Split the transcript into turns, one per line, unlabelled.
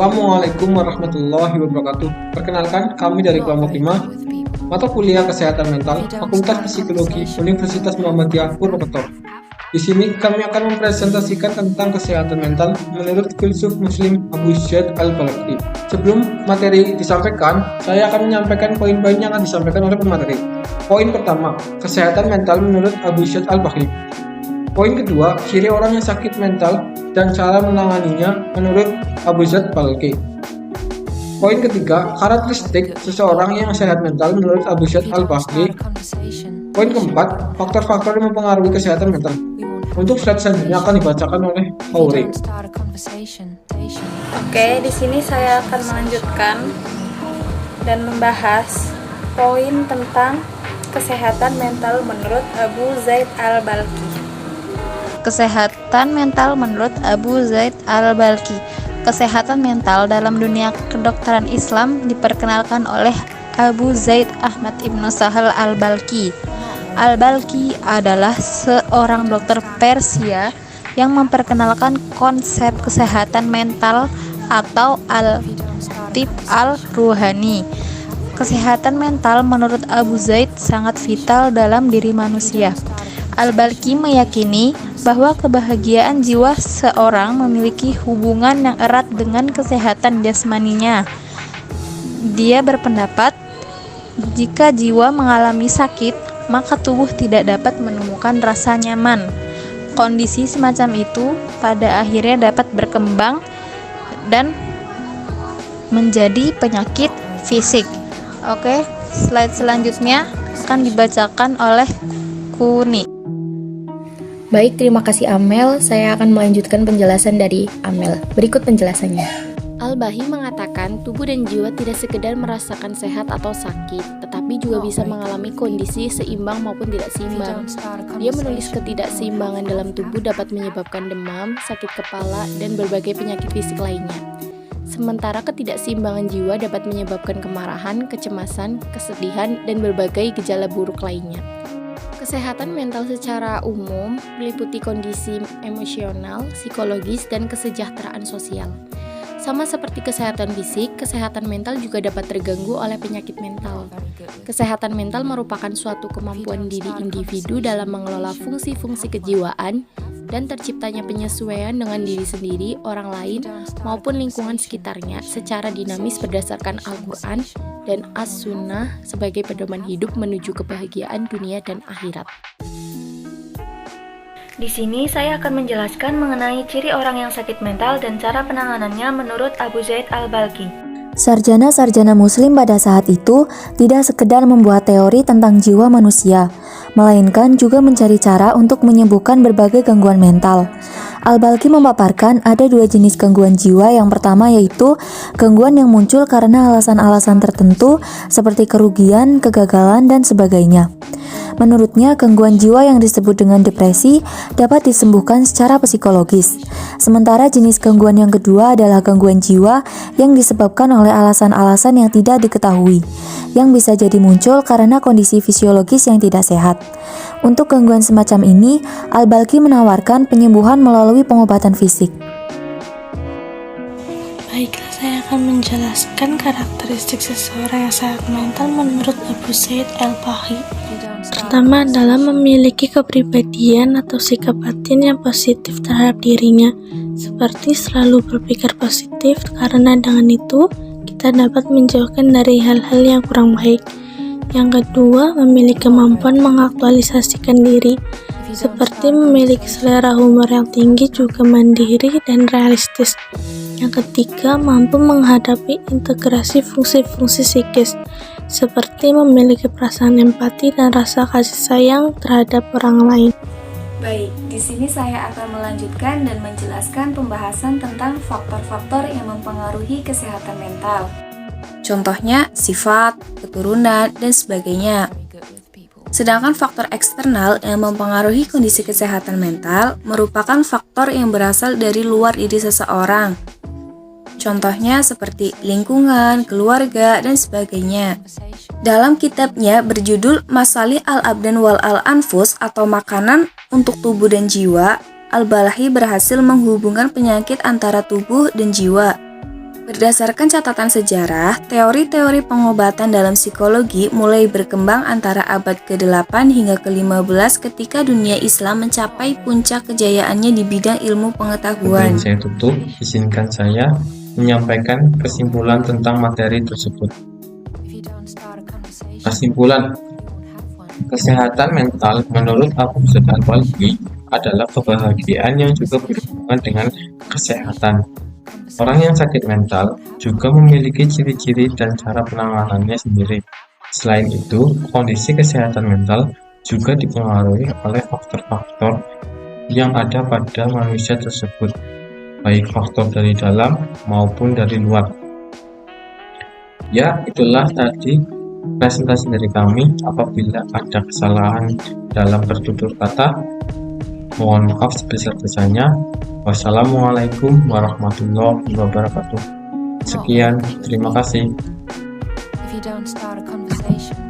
Assalamualaikum warahmatullahi wabarakatuh. Perkenalkan, kami dari kelompok 5, mata kuliah Kesehatan Mental, Fakultas Psikologi, Universitas Muhammadiyah Purwokerto. Di sini kami akan mempresentasikan tentang kesehatan mental menurut filsuf Muslim Abu Zaid Al-Balkhi. Sebelum materi disampaikan, saya akan menyampaikan poin-poin yang akan disampaikan oleh pemateri. Poin pertama, kesehatan mental menurut Abu Zaid Al-Balkhi. Poin kedua, ciri orang yang sakit mental dan cara menanganinya menurut Abu Zaid Al-Balkhi. Poin ketiga, karakteristik seseorang yang sehat mental menurut Abu Zaid Al-Balkhi. Poin keempat, faktor-faktor yang mempengaruhi kesehatan mental. Untuk slide selanjutnya akan dibacakan oleh Hauri.
Oke, di sini saya akan melanjutkan dan membahas poin tentang kesehatan mental menurut Abu Zaid Al-Balkhi.
Kesehatan mental menurut Abu Zaid Al-Balkhi. Kesehatan mental dalam dunia kedokteran Islam diperkenalkan oleh Abu Zaid Ahmad Ibnu Sahal Al-Balkhi. Al-Balkhi adalah seorang dokter Persia yang memperkenalkan konsep kesehatan mental atau al-tib al-ruhani. Kesehatan mental menurut Abu Zaid sangat vital dalam diri manusia. Al-Balkhi meyakini bahwa kebahagiaan jiwa seorang memiliki hubungan yang erat dengan kesehatan jasmaninya. Dia berpendapat, jika jiwa mengalami sakit, maka tubuh tidak dapat menemukan rasa nyaman. Kondisi semacam itu pada akhirnya dapat berkembang dan menjadi penyakit fisik. Oke, slide selanjutnya akan dibacakan oleh Kuni.
Baik, terima kasih Amel. Saya akan melanjutkan penjelasan dari Amel. Berikut penjelasannya.
Al-Balkhi mengatakan tubuh dan jiwa tidak sekedar merasakan sehat atau sakit, tetapi juga bisa mengalami kondisi seimbang maupun tidak seimbang. Dia menulis ketidakseimbangan dalam tubuh dapat menyebabkan demam, sakit kepala, dan berbagai penyakit fisik lainnya. Sementara ketidakseimbangan jiwa dapat menyebabkan kemarahan, kecemasan, kesedihan, dan berbagai gejala buruk lainnya. Kesehatan mental secara umum meliputi kondisi emosional, psikologis, dan kesejahteraan sosial. Sama seperti kesehatan fisik, kesehatan mental juga dapat terganggu oleh penyakit mental. Kesehatan mental merupakan suatu kemampuan diri individu dalam mengelola fungsi-fungsi kejiwaan dan terciptanya penyesuaian dengan diri sendiri, orang lain, maupun lingkungan sekitarnya secara dinamis berdasarkan Al-Quran dan As-Sunnah sebagai pedoman hidup menuju kebahagiaan dunia dan akhirat.
Di sini saya akan menjelaskan mengenai ciri orang yang sakit mental dan cara penanganannya menurut Abu Zaid Al-Balkhi.
Sarjana-sarjana muslim pada saat itu tidak sekedar membuat teori tentang jiwa manusia, melainkan juga mencari cara untuk menyembuhkan berbagai gangguan mental. Al-Balkhi memaparkan ada dua jenis gangguan jiwa. Yang pertama yaitu gangguan yang muncul karena alasan-alasan tertentu seperti kerugian, kegagalan, dan sebagainya. Menurutnya, gangguan jiwa yang disebut dengan depresi dapat disembuhkan secara psikologis. Sementara jenis gangguan yang kedua adalah gangguan jiwa yang disebabkan oleh alasan-alasan yang tidak diketahui, yang bisa jadi muncul karena kondisi fisiologis yang tidak sehat. Untuk gangguan semacam ini, Al-Balkhi menawarkan penyembuhan melalui pengobatan fisik.
Baiklah, saya akan menjelaskan karakteristik seseorang yang sehat mental menurut Abu Zaid Al-Balkhi. Pertama adalah memiliki kepribadian atau sikap batin yang positif terhadap dirinya, seperti selalu berpikir positif, karena dengan itu kita dapat menjauhkan dari hal-hal yang kurang baik. Yang kedua, memiliki kemampuan mengaktualisasikan diri, seperti memiliki selera humor yang tinggi, juga mandiri dan realistis. Yang ketiga, mampu menghadapi integrasi fungsi-fungsi psikis, seperti memiliki perasaan empati dan rasa kasih sayang terhadap orang lain.
Baik, di sini saya akan melanjutkan dan menjelaskan pembahasan tentang faktor-faktor yang mempengaruhi kesehatan mental.
Contohnya, sifat, keturunan, dan sebagainya. Sedangkan faktor eksternal yang mempengaruhi kondisi kesehatan mental merupakan faktor yang berasal dari luar diri seseorang. Contohnya seperti lingkungan, keluarga, dan sebagainya. Dalam kitabnya berjudul Masalih al-Abdan wal al-Anfus atau makanan untuk tubuh dan jiwa, Al-Balkhi berhasil menghubungkan penyakit antara tubuh dan jiwa.
Berdasarkan catatan sejarah, teori-teori pengobatan dalam psikologi mulai berkembang antara abad ke-8 hingga ke-15 ketika dunia Islam mencapai puncak kejayaannya di bidang ilmu pengetahuan.
Sebelum saya tutup, izinkan saya menyampaikan kesimpulan tentang materi tersebut. Kesimpulan, kesehatan mental menurut Abu Zaid Al-Balki adalah kebahagiaan yang juga berhubungan dengan kesehatan. Orang yang sakit mental juga memiliki ciri-ciri dan cara penanganannya sendiri. Selain itu, kondisi kesehatan mental juga dipengaruhi oleh faktor-faktor yang ada pada manusia tersebut, baik faktor dari dalam maupun dari luar. Ya, itulah tadi presentasi dari kami. Apabila ada kesalahan dalam bertutur kata, mohon maaf sebesar-besarnya. Wassalamualaikum warahmatullahi wabarakatuh. Sekian, terima kasih.
If you don't start a conversation